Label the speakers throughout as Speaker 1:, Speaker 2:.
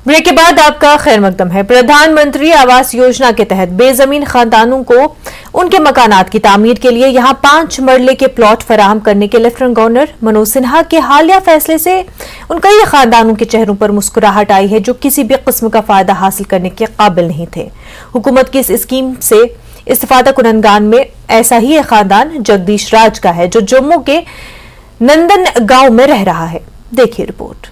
Speaker 1: Break के बाद आपका खैर मकदम है। प्रधानमंत्री आवास योजना के तहत बेजमीन खानदानों को उनके मकानात की तामीर के लिए यहां 5 मरले के प्लॉट फराहम करने के लेफ्टिनेंट गवर्नर मनोज सिन्हा के हालिया फैसले से उन कई खानदानों के चेहरों पर मुस्कुराहट आई है जो किसी भी किस्म का फायदा हासिल करने के काबिल नहीं थे। हुकूमत की इस स्कीम से इस्तिफादा कुनंदगान में ऐसा ही एक खानदान जगदीश राज का है जो जम्मू के नंदन गांव में रह रहा है। देखिए रिपोर्ट।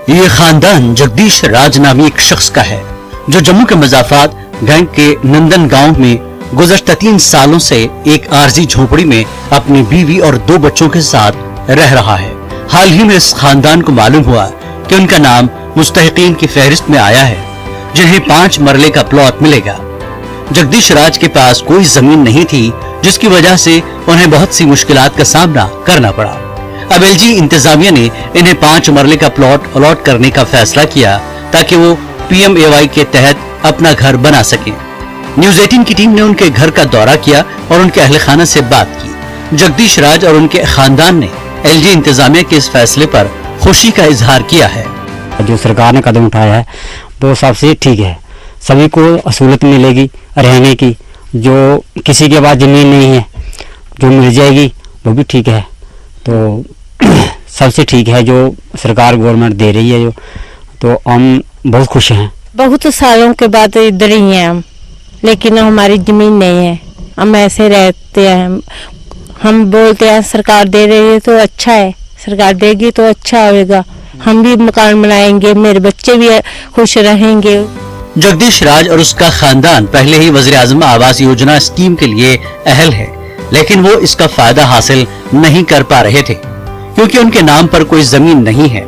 Speaker 2: ये खानदान जगदीश राज नामी एक शख्स का है जो जम्मू के मजाफात गैंग के नंदन गांव में गुज़श्ता 3 सालों से एक आरजी झोपड़ी में अपनी बीवी और 2 बच्चों के साथ रह रहा है। हाल ही में इस खानदान को मालूम हुआ कि उनका नाम मुस्तहिकीन की फहरिस्त में आया है जिन्हें 5 मरले का प्लॉट मिलेगा। जगदीश राज के पास कोई जमीन नहीं थी जिसकी वजह से उन्हें बहुत सी मुश्किलात का सामना करना पड़ा। अब एलजी इंतजामिया ने इन्हें 5 मरले का प्लॉट अलॉट करने का फैसला किया ताकि वो पीएमएवाई के तहत अपना घर बना सकें। न्यूज़ 18 की टीम ने उनके घर का दौरा किया और उनके अहले खाना से बात की। जगदीश राज और उनके खानदान ने एलजी इंतजामिया के इस फैसले पर खुशी का इजहार किया है।
Speaker 3: जो सरकार ने कदम उठाया है वो सबसे ठीक है। सभी को असूलत मिलेगी रहने की। जो किसी के पास जमीन नहीं है जो मिल जाएगी वो भी ठीक है। तो सबसे ठीक है जो सरकार गवर्नमेंट दे रही है जो, तो हम बहुत खुश हैं।
Speaker 4: बहुत सालों के बाद इधर ही हैं हम, लेकिन हमारी जमीन नहीं है। हम ऐसे रहते हैं। हम बोलते हैं सरकार दे रही है तो अच्छा है, सरकार देगी तो अच्छा होगा। हम भी मकान बनाएंगे, मेरे बच्चे भी खुश रहेंगे।
Speaker 2: जगदीश राज और उसका खानदान पहले ही वज़ीर आज़म आवास योजना स्कीम के लिए अहल है, लेकिन वो इसका फायदा हासिल नहीं कर पा रहे थे क्योंकि उनके नाम पर कोई जमीन नहीं है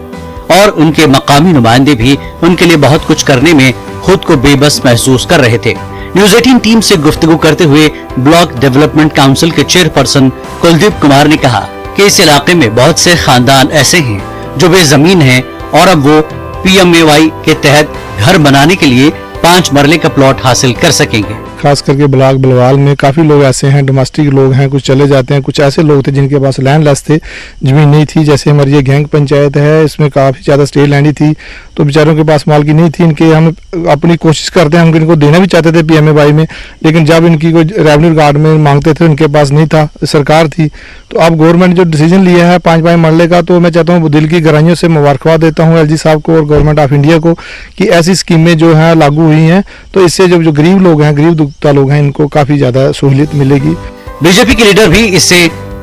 Speaker 2: और उनके मकामी नुमाइंदे भी उनके लिए बहुत कुछ करने में खुद को बेबस महसूस कर रहे थे। न्यूज़ 18 टीम से गुफ्तगू करते हुए ब्लॉक डेवलपमेंट काउंसिल के चेयरपर्सन कुलदीप कुमार ने कहा कि इस इलाके में बहुत से खानदान ऐसे हैं जो बेजमीन हैं और अब वो पीएमएवाई के तहत घर बनाने के लिए 5 मरले का प्लॉट हासिल कर सकेंगे।
Speaker 5: खास करके ब्लॉक बलवाल में काफ़ी लोग ऐसे हैं, डोमेस्टिक लोग हैं, कुछ चले जाते हैं। कुछ ऐसे लोग थे जिनके पास लैंडलेस थे, ज़मीन नहीं थी। जैसे हमारी ये गैंग पंचायत है, इसमें काफ़ी ज़्यादा स्टेट लैंड ही थी, तो बेचारों के पास माल की नहीं थी। इनके हम अपनी कोशिश करते हैं, हम इनको देना भी चाहते थे पीएमएवाई में, लेकिन जब इनकी कोई रेवेन्यू रिकॉर्ड में मांगते थे उनके पास नहीं था, सरकार थी। तो अब गवर्नमेंट जो डिसीजन लिया है 5 मरले का, तो मैं चाहता हूँ दिल की गहराइयों से मुबारकबाद देता हूँ एलजी साहब को और गवर्नमेंट ऑफ इंडिया को कि ऐसी स्कीमें जो है लागू हुई हैं, तो इससे जो गरीब लोग हैं, गरीब दुखता लोग हैं, इनको काफी ज्यादा सहूलियत मिलेगी।
Speaker 2: बीजेपी के लीडर भी इसे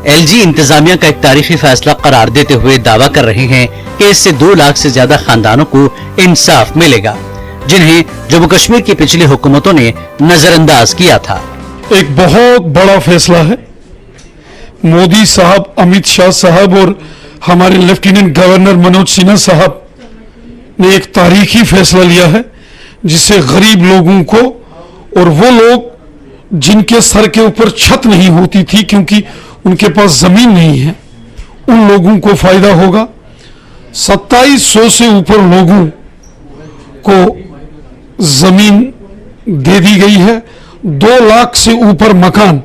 Speaker 2: एलजी इंतजामिया का एक तारीखी फैसला करार देते हुए दावा कर रहे हैं कि इससे 2 लाख से ज्यादा खानदानों को इंसाफ मिलेगा जिन्हें जम्मू कश्मीर की पिछली हुकूमतों ने नजरअंदाज किया था।
Speaker 6: एक बहुत बड़ा फैसला है। मोदी साहब, अमित शाह साहब और हमारे लेफ्टिनेंट गवर्नर मनोज सिन्हा साहब ने एक तारीखी फैसला लिया है जिससे गरीब लोगों को और वो लोग जिनके सर के ऊपर छत नहीं होती थी क्योंकि उनके पास जमीन नहीं है, उन लोगों को फायदा होगा। 2700 से ऊपर लोगों को जमीन दे दी गई है। 2 लाख से ऊपर मकान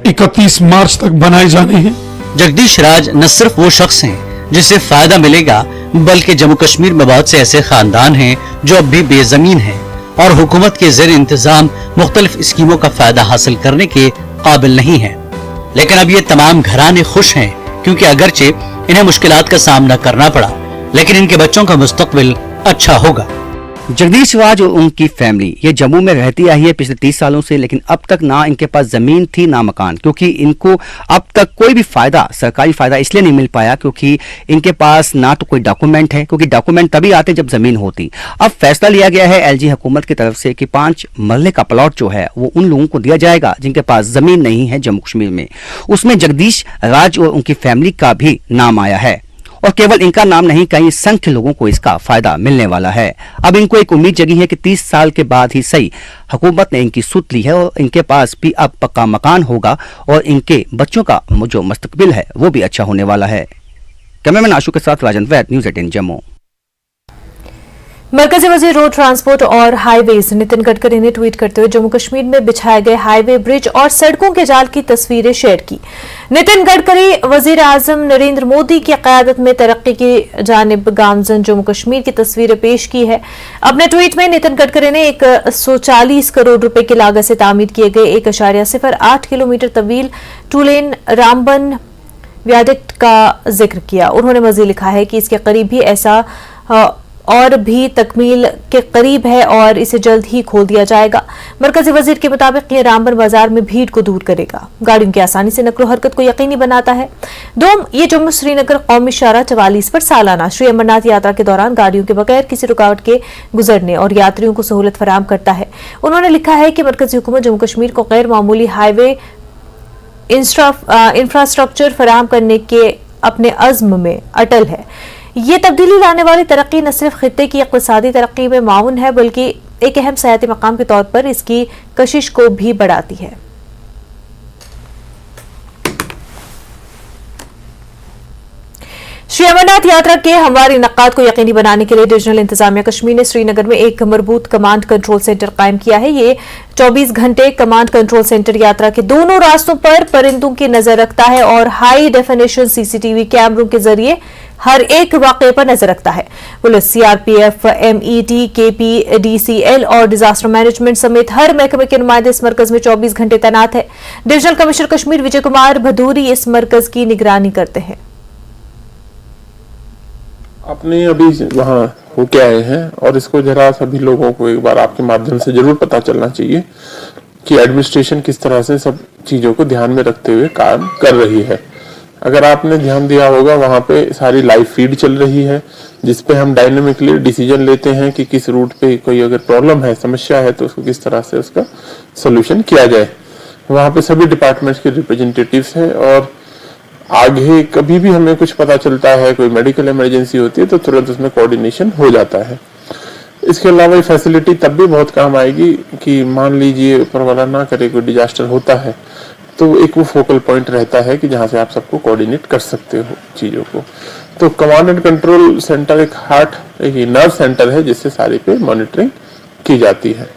Speaker 6: 31 मार्च तक बनाए जाने हैं।
Speaker 2: जगदीश राज न सिर्फ वो शख्स हैं जिससे फायदा मिलेगा, बल्कि जम्मू कश्मीर में बहुत से ऐसे खानदान हैं जो अब भी बेजमीन हैं और हुकूमत के ज़ेर इंतजाम मुख्तलिफ स्कीमों का फायदा हासिल करने के काबिल नहीं है। लेकिन अब ये तमाम घराने खुश हैं क्योंकि अगरचे इन्हें मुश्किलात का सामना करना पड़ा, लेकिन इनके बच्चों का मुस्तकबिल अच्छा होगा।
Speaker 3: जगदीश राज और उनकी फैमिली ये जम्मू में रहती आई है पिछले 30 सालों से, लेकिन अब तक ना इनके पास जमीन थी ना मकान, क्योंकि इनको अब तक कोई भी फायदा, सरकारी फायदा इसलिए नहीं मिल पाया क्योंकि इनके पास ना तो कोई डॉक्यूमेंट है, क्योंकि डॉक्यूमेंट तभी आते जब जमीन होती। अब फैसला लिया गया है एलजी हुकूमत की तरफ से कि 5 मरले का प्लॉट जो है वो उन लोगों को दिया जाएगा जिनके पास जमीन नहीं है जम्मू कश्मीर में। उसमें जगदीश राज और उनकी फैमिली का भी नाम आया है और केवल इनका नाम नहीं, कई संख्य लोगों को इसका फायदा मिलने वाला है। अब इनको एक उम्मीद जगी है कि 30 साल के बाद ही सही हुकूमत ने इनकी सुध ली है और इनके पास भी अब पक्का मकान होगा और इनके बच्चों का जो मुस्तकबिल है वो भी अच्छा होने वाला है। कैमरामैन आशु के साथ राजन वैद, न्यूज़ 18 जम्मू।
Speaker 1: मरकजी वजीर रोड ट्रांसपोर्ट और हाईवेज नितिन गडकरी ने ट्वीट करते हुए जम्मू कश्मीर में बिछाए गए हाईवे, ब्रिज और सड़कों के जाल की तस्वीरें शेयर की। नितिन गडकरी वजीर आजम नरेंद्र मोदी की क़यादत में तरक्की की जानिब गामजन जम्मू कश्मीर की तस्वीरें पेश की है। अपने ट्वीट में नितिन गडकरी ने 140 करोड़ रुपए की लागत से तामीर किए गए 1.08 किलोमीटर तवील टू लेन रामबन व्याडक्ट का जिक्र किया। उन्होंने मजीद लिखा है कि इसके करीब भी ऐसा और भी तकमील के करीब है और इसे जल्द ही खोल दिया जाएगा। मरकजी वजीर के मुताबिक ये रामबन बाजार में भीड़ को दूर करेगा, गाड़ियों की आसानी से नकलो हरकत को यकीनी बनाता है। ये जम्मू श्रीनगर कौमी शाहराह 44 पर सालाना श्री अमरनाथ यात्रा के दौरान गाड़ियों के बगैर किसी रुकावट के गुजरने और यात्रियों को सहूलत फराहम करता है। उन्होंने लिखा है कि मरकजी हुकूमत जम्मू कश्मीर को गैर मामूली हाईवे इंफ्रास्ट्रक्चर फराहम करने के अपने अज़्म में अटल है। ये तब्दीली लाने वाली तरक्की न सिर्फ खित्ते की इक़्तिसादी तरक्की में माउन है, बल्कि एक अहम सयाती मकाम के तौर पर इसकी कशिश को भी बढ़ाती है। श्री अमरनाथ यात्रा के हमवार इनकाद को यकीनी बनाने के लिए डिविजनल इंतजामिया कश्मीर ने श्रीनगर में एक मरबूत कमांड कंट्रोल सेंटर कायम किया है। ये 24 घंटे कमांड कंट्रोल सेंटर यात्रा के दोनों रास्तों पर परिंदों की नजर रखता है और हाई डेफिनेशन सीसीटीवी कैमरों के जरिए हर एक वाकये पर नजर रखता है। पुलिस, सीआरपीएफ, एमईटी, केपीडीसीएल और डिजास्टर मैनेजमेंट समेत हर महकमे के नुमाइंदे इस मरकज में 24 घंटे तैनात है। डिविजनल कमिश्नर कश्मीर विजय कुमार भदूरी इस मरकज की निगरानी करते हैं।
Speaker 7: आपने अभी वहाँ होके आए हैं और इसको जरा सभी लोगों को एक बार आपके माध्यम से जरूर पता चलना चाहिए कि एडमिनिस्ट्रेशन किस तरह से सब चीजों को ध्यान में रखते हुए काम कर रही है। अगर आपने ध्यान दिया होगा वहाँ पे सारी लाइव फीड चल रही है, जिसपे हम डायनेमिकली डिसीजन लेते हैं कि किस रूट पे कोई अगर प्रॉब्लम है, समस्या है, तो उसको किस तरह से उसका सोल्यूशन किया जाए। वहाँ पे सभी डिपार्टमेंट्स के रिप्रेजेंटेटिव्स हैं और आगे कभी भी हमें कुछ पता चलता है, कोई मेडिकल इमरजेंसी होती है, तो तुरंत उसमें कोऑर्डिनेशन हो जाता है। इसके अलावा ये फैसिलिटी तब भी बहुत काम आएगी कि मान लीजिए ऊपर वाला ना करे कोई डिजास्टर होता है, तो एक वो फोकल पॉइंट रहता है कि जहां से आप सबको कोऑर्डिनेट कर सकते हो चीजों को। तो कमांड एंड कंट्रोल सेंटर एक नर्व सेंटर है जिससे सारी पे मॉनिटरिंग की जाती है।